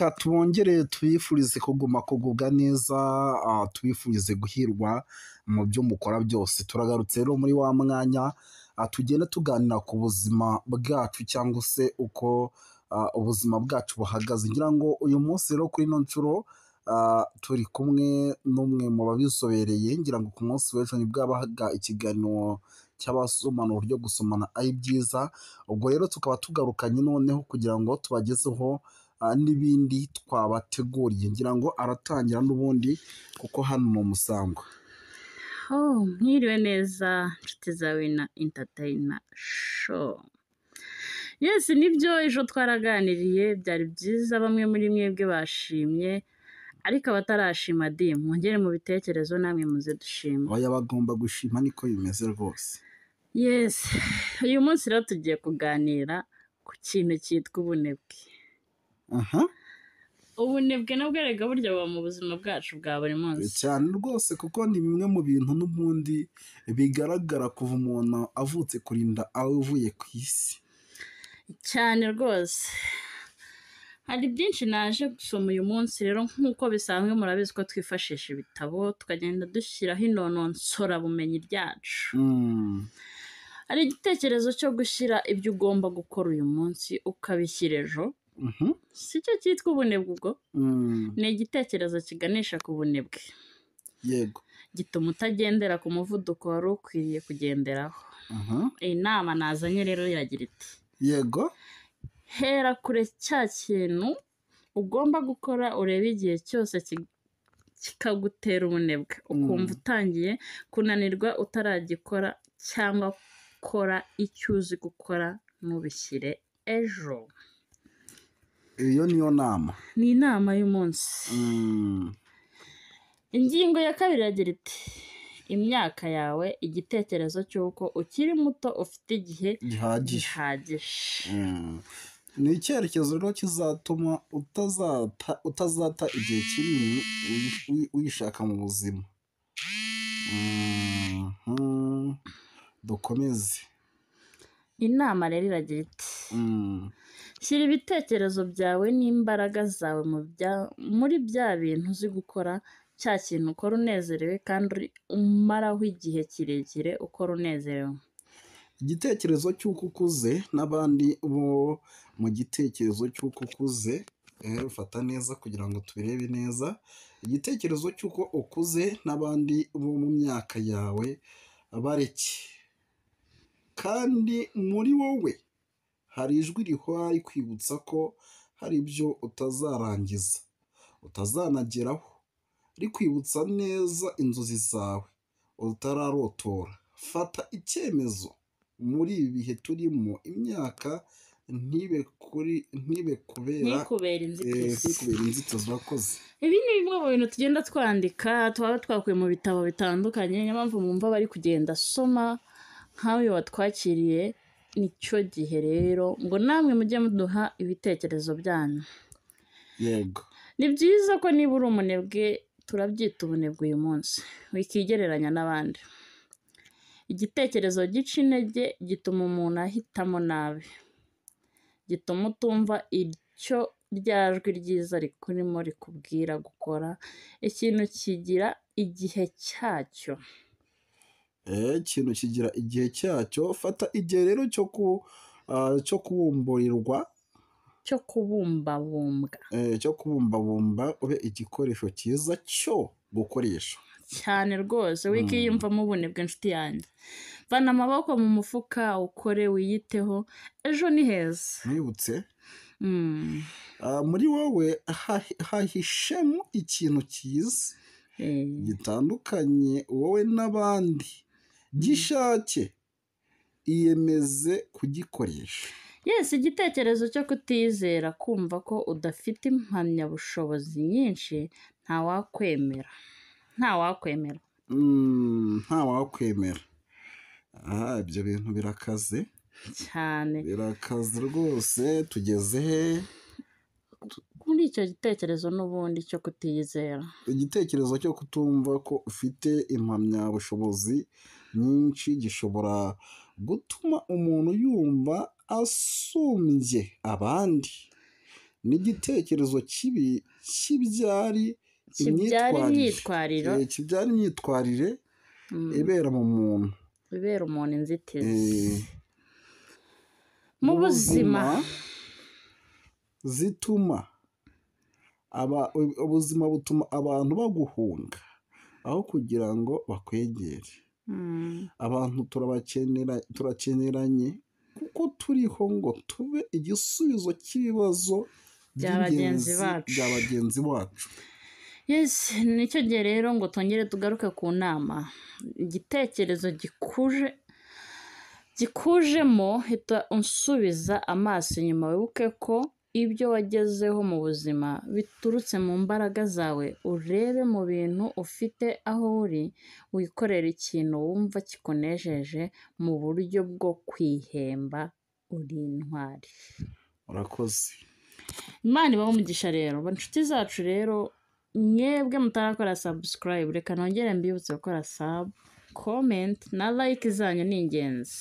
reka tubongere tubifurize kugubwa neza, tubifurize guhirwa mu byo mukora byose. Turagarutse rero muri wa mwanya tugenda tuganira ku buzima bwacu cyangwa se uko ubuzima bwacu buhagaze. Ngira ngo uyu munsi rero kuri ino nshuro turi kumwe n'umwe mu babizobereye. Ngira ngo ku munsi w'ejo nibwo habaga ikiganiro cy'abasomana uburyo gusomana ari byiza. Ubwo rero tukaba tugarukanye noneho kugira ngo tubagezeho n'ibindi twabateguriye. Ngira ngo aratangira n'ubundi kuko hano ni umusangwa. Mwiriwe neza nshuti zawe na entertainer show. Yes, nibyo ejo twaraganiriye, byari byiza, bamwe muri mwebwe bashimye, ariko abatarashima mwongere mu bitekerezo namwe muze dushima. Oya, bagomba gushima, niko bimeze rwose. Yes, uyu munsi rero tugiye kuganira ku kintu cyitwa ubunebwe. Ubunebwe nabwo erega burya buba mu buzima bwacu bwa buri munsi cyane rwose, kuko ni bimwe mu bintu n'ubundi bigaragara kuva umuntu avutse kurinda avuye ku isi. cyane rwose. Hari byinshi naje gusoma uyu munsi rero, nk'uko bisanzwe murabizi ko twifashisha ibitabo tukagenda dushyiraho inononsora bumenyi ryacu. Hari igitekerezo cyo gushyira ibyo ugomba gukora uyu munsi ukabishyira ejo. Si cyo cyitwa ubunebwe ubwo? Ni igitekerezo kiganisha ku bunebwe. Yego. Gituma utagendera ku muvuduko wari ukwiriye kugenderaho. Iyi nama nazanye rero iragira iti: Yego. hera kure cya kintu ugomba gukora, urebe igihe cyose kikagutera ubunebwe, ukumva utangiye kunanirwa utaragikora, cyangwa kora icyo uzi gukora ntubishyire ejo. Iyo niyo nama. Ni inama y'umunsi. Ingingo ya kabiri iragira iti: imyaka yawe, igitekerezo cy'uko ukiri muto ufite igihe gihagije. Ni icyerekezo rero kizatuma utazata igihe kinini uyishaka mu buzima. Dukomeze. Inama rero iragira iti: shyira ibitekerezo byawe n'imbaraga zawe muri bya bintu uzi gukora, cya kintu ukora unezerewe kandi umaraho igihe kirekire ukora unezerewe. Igitekerezo cy'uko ukuze n'abandi bo mu gitekerezo cy'uko ukuze, fata neza kugira ngo tubirebe neza. Igitekerezo cy'uko ukuze n'abandi bo mu myaka yawe bareke, kandi muri wowe hari ijwi rihora rikwibutsa ko hari ibyo utazarangiza, utazanageraho, rikwibutsa neza inzozi zawe utararotora. Fata icyemezo muri ibi bihe turimo. Imyaka ntikubera inzitizi. Wakoze. Ibi ni bimwe mu bintu tugenda twandika, twaba twakuye mu bitabo bitandukanye. Niyo mpamvu mwumva bari kugenda asoma nk'aho watwakiriye. Nicyo gihe rero ngo namwe mujye muduha ibitekerezo byanyu. Yego. Ni byiza ko niba uri umunebwe, turabyita ubunebwe uyu munsi, wikigereranya n'abandi. Igitekerezo gica intege gituma umuntu ahitamo nabi, gituma utumva icyo rya jwi ryiza rikurimo rikubwira gukora. Ikintu kigira igihe cyacyo. Ikintu kigira igihe cyacyo. Fata igihe rero cyo kubumburirwa, cyo kubumbabumbwa, cyo kubumbabumba, ube igikoresho cyiza cyo gukoresha. Cyane rwose, wikiyumvamo ubunebwe inshuti yanjye. Vana amaboko mu mufuka, ukore, wiyiteho, ejo ni heza. Mwibutse, muri wowe hahishemo ikintu cyiza gitandukanye wowe n'abandi. Gishake, iyemeze kugikoresha. Yes, igitekerezo cyo kutizera, kumva ko udafite impamyabushobozi nyinshi, ntawakwemera. Ibyo bintu birakaze cyane. Birakaze rwose. Tugeze he? Muri icyo gitekerezo n'ubundi cyo kutizera. Igitekerezo cyo kutumva ko ufite impamyabushobozi nyinshi gishobora gutuma umuntu yumva asumbye abandi, n'igitekerezo kibi kibyara imyitwarire kibyara imyitwarire ibera mu muntu, ibera umuntu inzitizi mu buzima zituma ubuzima butuma abantu baguhunga aho kugira ngo bakwegere. Abantu turakeneranye kuko turiho ngo tube igisubizo cy'ibibazo bya bagenzi bacu. Nicyo gihe rero ngo tongere tugaruke ku nama. Igitekerezo gikujemo hita unsubiza amaso inyuma, wibuke ko ibyo wagezeho mu buzima biturutse mu mbaraga zawe. Urebe mu bintu ufite aho uri, wikorera ikintu wumva kikunejeje mu buryo bwo kwihemba. Uri intwari. Urakoze. Imana ibahe umugisha rero inshuti zacu. Rero mwebwe mutarakora subscribe, reka nongere mbibutse gukora sub, comment na like zanyu ni ingenzi.